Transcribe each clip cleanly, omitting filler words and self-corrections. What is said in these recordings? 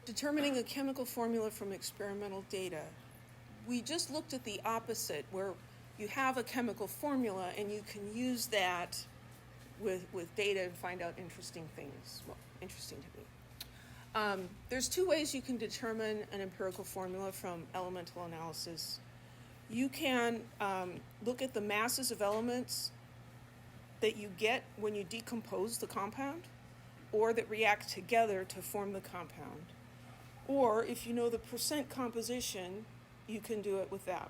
determining a chemical formula from experimental data. We just looked at the opposite, where you have a chemical formula and you can use that with data and find out interesting things. Well, interesting to me. There's two ways you can determine an empirical formula from elemental analysis. You can look at the masses of elements that you get when you decompose the compound, or that react together to form the compound. Or if you know the percent composition, you can do it with that.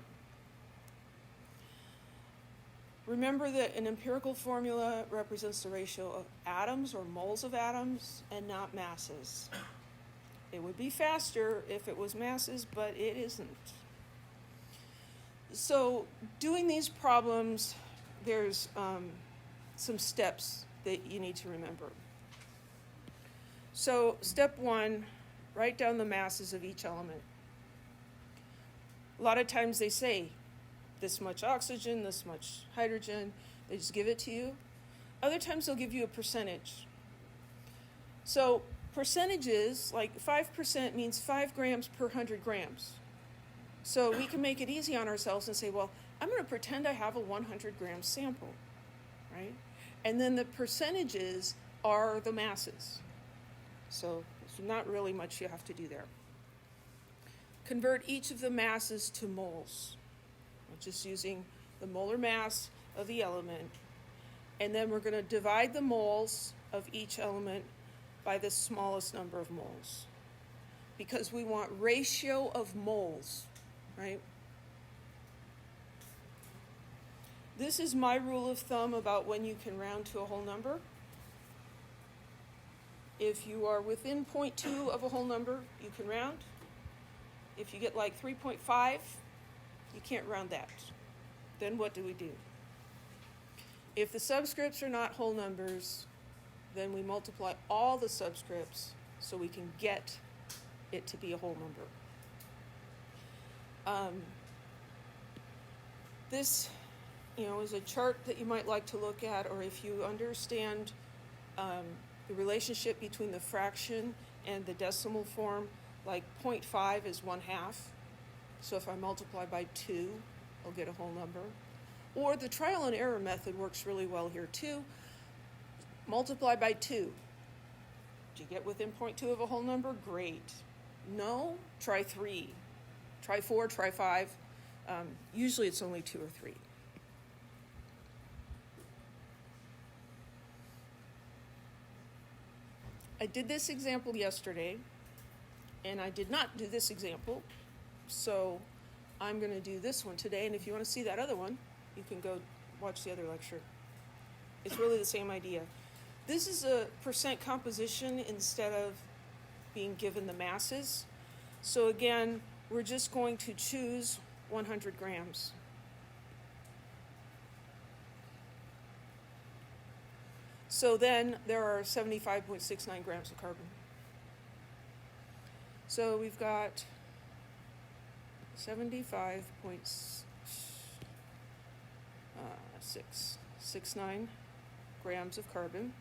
Remember that an empirical formula represents the ratio of atoms or moles of atoms and not masses. It would be faster if it was masses, but it isn't. So doing these problems, there's some steps that you need to remember. So step one, write down the masses of each element. A lot of times they say this much oxygen, this much hydrogen. They just give it to you. Other times they'll give you a percentage. So percentages, like 5% means 5 grams per 100 grams. So we can make it easy on ourselves and say, well, I'm going to pretend I have a 100 gram sample, right? And then the percentages are the masses. So there's not really much you have to do there. Convert each of the masses to moles. We're just using the molar mass of the element. And then we're going to divide the moles of each element by the smallest number of moles. Because we want ratio of moles, right? This is my rule of thumb about when you can round to a whole number. If you are within 0.2 of a whole number, you can round. If you get like 3.5, you can't round that. Then what do we do? If the subscripts are not whole numbers, then we multiply all the subscripts so we can get it to be a whole number. This, is a chart that you might like to look at, or if you understand the relationship between the fraction and the decimal form, like 0.5 is 1/2. So if I multiply by 2, I'll get a whole number. Or the trial and error method works really well here too. Multiply by 2. Do you get within 0.2 of a whole number? Great. No? Try 3. Try 4, try 5. Usually it's only 2 or 3. I did this example yesterday, and I did not do this example, so I'm going to do this one today, and if you want to see that other one, you can go watch the other lecture. It's really the same idea. This is a percent composition instead of being given the masses. So again, we're just going to choose 100 grams. So then there are 75.69 grams of carbon. So we've got 75.669 grams of carbon.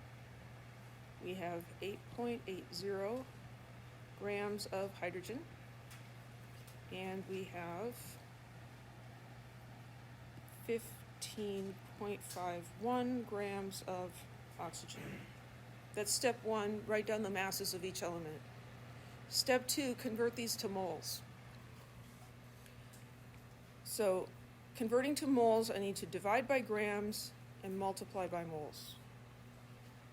We have 8.80 grams of hydrogen. And we have 15.51 grams of oxygen. That's step one, write down the masses of each element. Step two, convert these to moles. So converting to moles, I need to divide by grams and multiply by moles.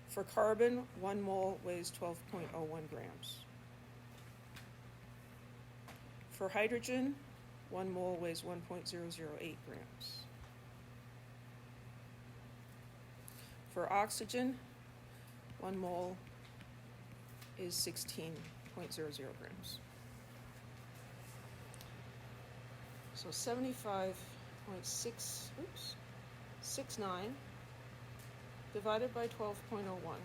For carbon, 1 mole weighs 12.01 grams. For hydrogen, 1 mole weighs 1.008 grams. For oxygen, 1 mole is 16.00 grams. So 75.69 divided by 12.01.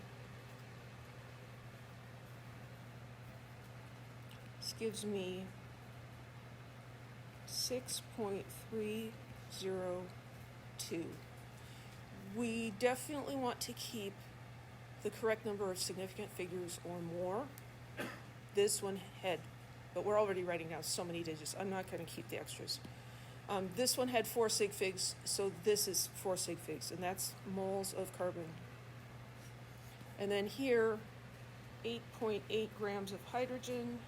This gives me 6.302. We definitely want to keep the correct number of significant figures or more. this one had, but we're already writing down so many digits. I'm not going to keep the extras. This one had 4 sig figs, so this is 4 sig figs, and that's moles of carbon. And then here, 8.8 grams of hydrogen.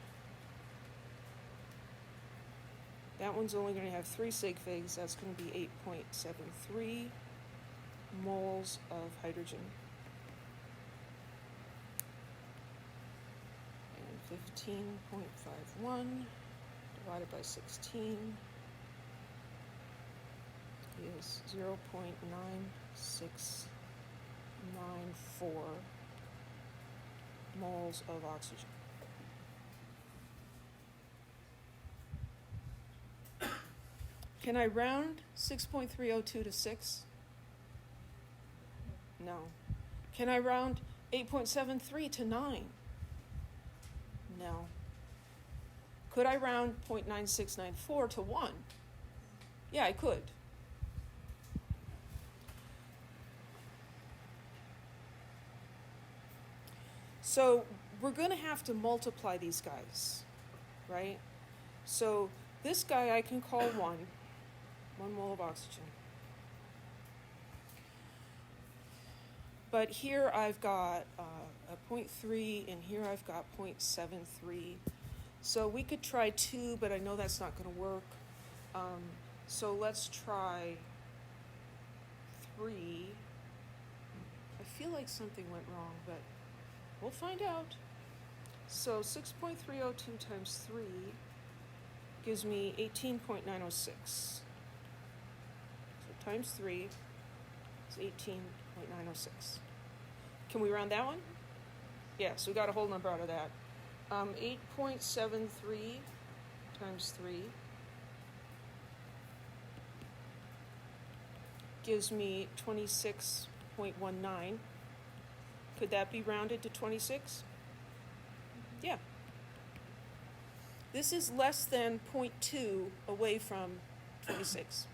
That one's only going to have 3 sig figs. That's going to be 8.73 moles of hydrogen. And 15.51 divided by 16 is 0.9694 moles of oxygen. Can I round 6.302 to 6? No. Can I round 8.73 to 9? No. Could I round 0.9694 to 1? Yeah, I could. So we're going to have to multiply these guys, right? So this guy I can call 1 mole of oxygen. But here I've got a 0.3, and here I've got 0.73. So we could try 2, but I know that's not going to work. So let's try 3. I feel like something went wrong, but we'll find out. So 6.302 times 3 gives me 18.906. So times 3 is 18.906. Can we round that one? Yeah, so we got a whole number out of that. 8.73 times 3 gives me 26.19. Could that be rounded to 26? Yeah. This is less than 0.2 away from 26.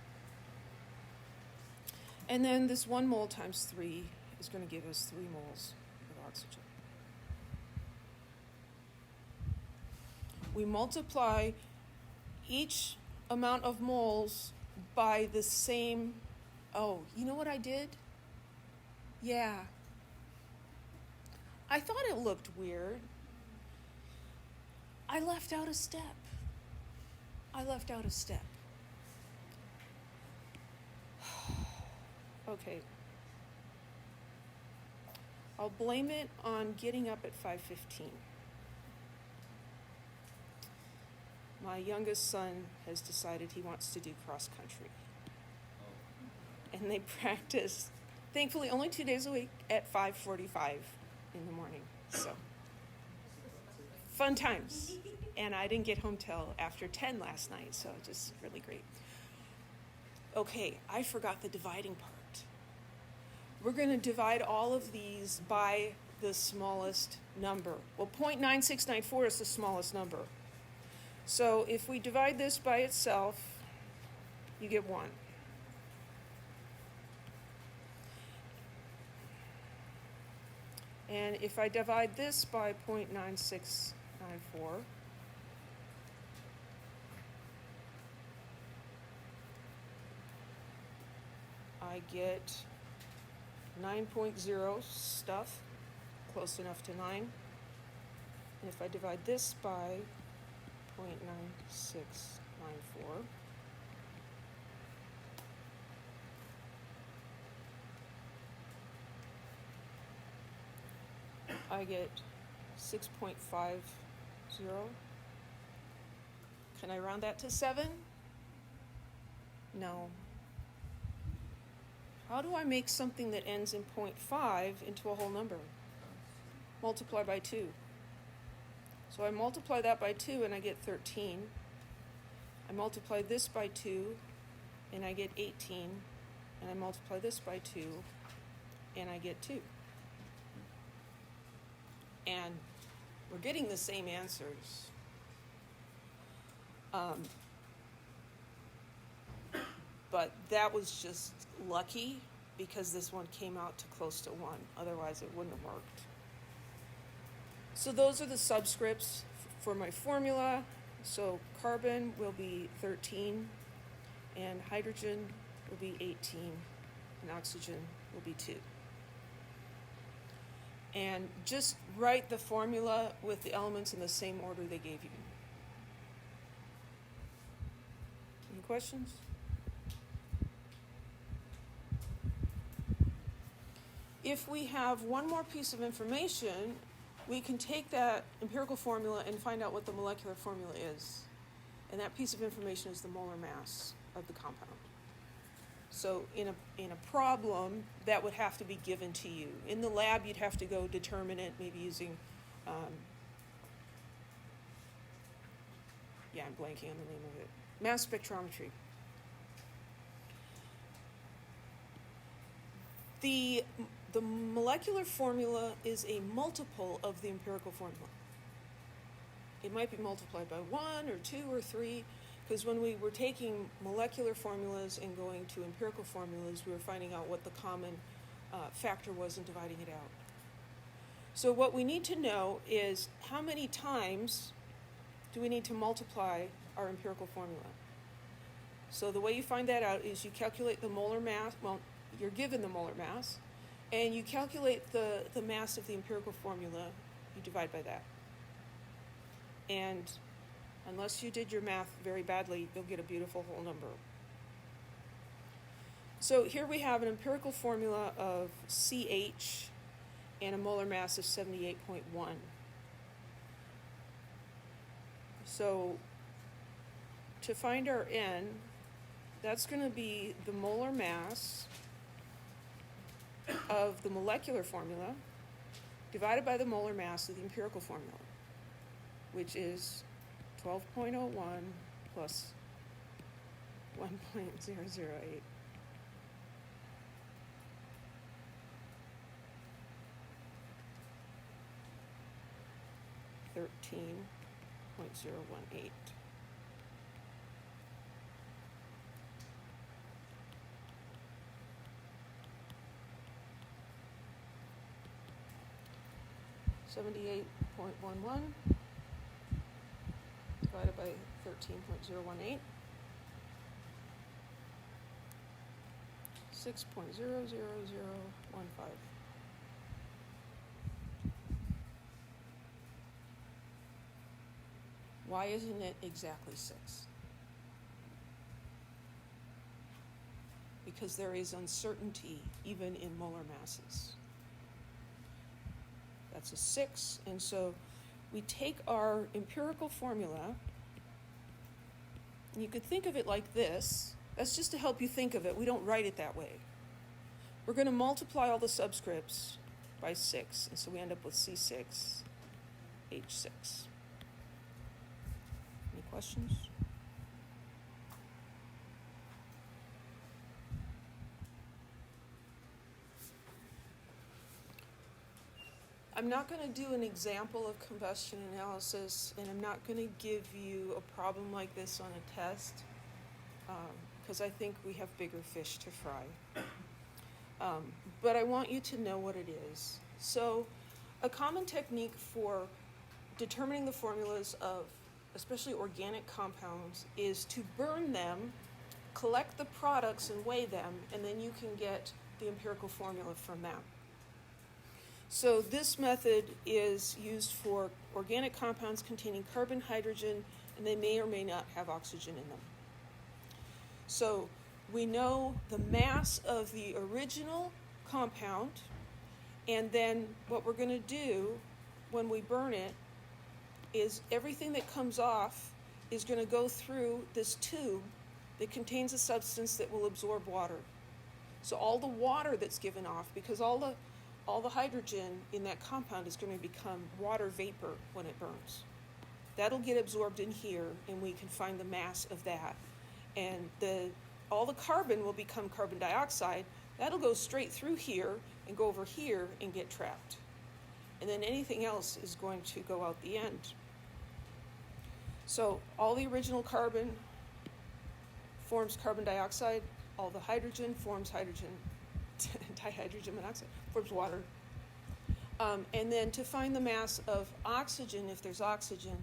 And then this 1 mole times 3 is going to give us 3 moles of oxygen. We multiply each amount of moles by the same, oh, you know what I did? Yeah. I thought it looked weird. I left out a step. Okay. I'll blame it on getting up at 5:15. My youngest son has decided he wants to do cross country. And they practice, thankfully, only 2 days a week at 5:45 in the morning. So, fun times. And I didn't get home till after 10 last night, so just really great. Okay, I forgot the dividing part. We're going to divide all of these by the smallest number. Well, 0.9694 is the smallest number. So if we divide this by itself, you get 1. And if I divide this by 0.9694, I get 9.0 stuff, close enough to 9. And if I divide this by 0.9694, I get 6.50. Can I round that to 7? No. How do I make something that ends in 0.5 into a whole number? Multiply by 2. So I multiply that by 2 and I get 13. I multiply this by 2 and I get 18. And I multiply this by 2 and I get 2. And we're getting the same answers. But that was just lucky because this one came out to close to 1. Otherwise, it wouldn't have worked. So those are the subscripts for my formula, so carbon will be 13, and hydrogen will be 18, and oxygen will be 2. And just write the formula with the elements in the same order they gave you. Any questions? If we have one more piece of information, we can take that empirical formula and find out what the molecular formula is. And that piece of information is the molar mass of the compound. So in a problem, that would have to be given to you. In the lab, you'd have to go determine it, maybe using, I'm blanking on the name of it, mass spectrometry. The molecular formula is a multiple of the empirical formula. It might be multiplied by 1 or 2 or 3, because when we were taking molecular formulas and going to empirical formulas, we were finding out what the common factor was and dividing it out. So what we need to know is how many times do we need to multiply our empirical formula. So the way you find that out is you calculate the molar mass, well, you're given the molar mass, and you calculate the mass of the empirical formula, you divide by that. And unless you did your math very badly, you'll get a beautiful whole number. So here we have an empirical formula of CH and a molar mass of 78.1. So to find our N, that's going to be the molar mass of the molecular formula divided by the molar mass of the empirical formula, which is 12.01 plus 1.008. .018. .11 divided by 13.018. 6.00015. Why isn't it exactly 6? Because there is uncertainty even in molar masses. That's a 6, and so we take our empirical formula, and you could think of it like this. That's just to help you think of it. We don't write it that way. We're going to multiply all the subscripts by 6, and so we end up with C6, H6. Any questions? I'm not going to do an example of combustion analysis, and I'm not going to give you a problem like this on a test, because I think we have bigger fish to fry. But I want you to know what it is. So a common technique for determining the formulas of especially organic compounds is to burn them, collect the products and weigh them, and then you can get the empirical formula from that. So this method is used for organic compounds containing carbon, hydrogen, and they may or may not have oxygen in them. So we know the mass of the original compound, and then what we're going to do when we burn it is everything that comes off is going to go through this tube that contains a substance that will absorb water. So all the water that's given off, because all the hydrogen in that compound is going to become water vapor when it burns. That'll get absorbed in here, and we can find the mass of that. And all the carbon will become carbon dioxide. That'll go straight through here and go over here and get trapped. And then anything else is going to go out the end. So all the original carbon forms carbon dioxide. All the hydrogen forms hydrogen, dihydrogen monoxide, forms water. And then to find the mass of oxygen, if there's oxygen,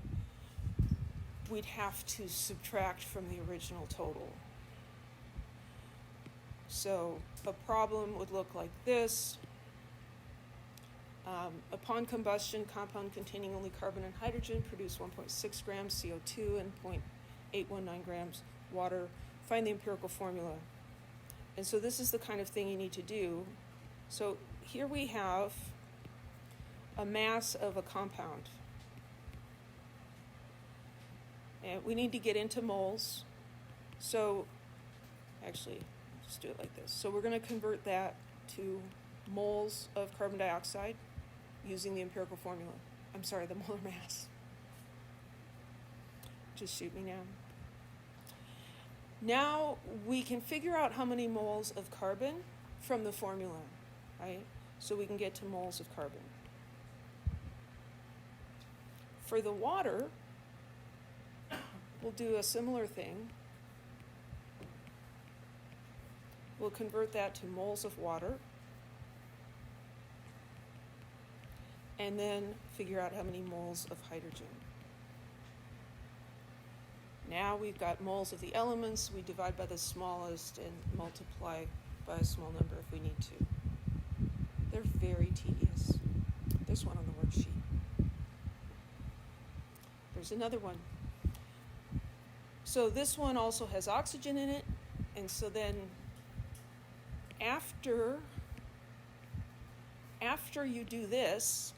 we'd have to subtract from the original total. So a problem would look like this. Upon combustion, compound containing only carbon and hydrogen produce 1.6 grams CO2 and 0.819 grams water. Find the empirical formula. And so this is the kind of thing you need to do. So here we have a mass of a compound. And we need to get into moles. So actually, let's do it like this. So we're going to convert that to moles of carbon dioxide using the empirical formula. I'm sorry, the molar mass. Just shoot me now. Now we can figure out how many moles of carbon from the formula, right? So we can get to moles of carbon. For the water, we'll do a similar thing. We'll convert that to moles of water. And then figure out how many moles of hydrogen. Now we've got moles of the elements. We divide by the smallest and multiply by a small number if we need to. They're very tedious. There's one on the worksheet. There's another one. So this one also has oxygen in it. And so then after you do this,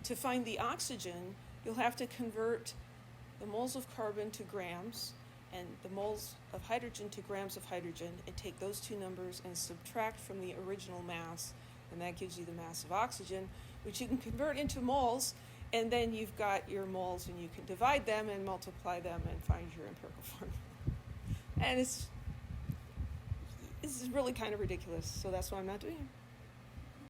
to find the oxygen, you'll have to convert the moles of carbon to grams and the moles of hydrogen to grams of hydrogen, and take those two numbers and subtract from the original mass, and that gives you the mass of oxygen, which you can convert into moles, and then you've got your moles, and you can divide them and multiply them and find your empirical formula. And this is really kind of ridiculous, so that's why I'm not doing it.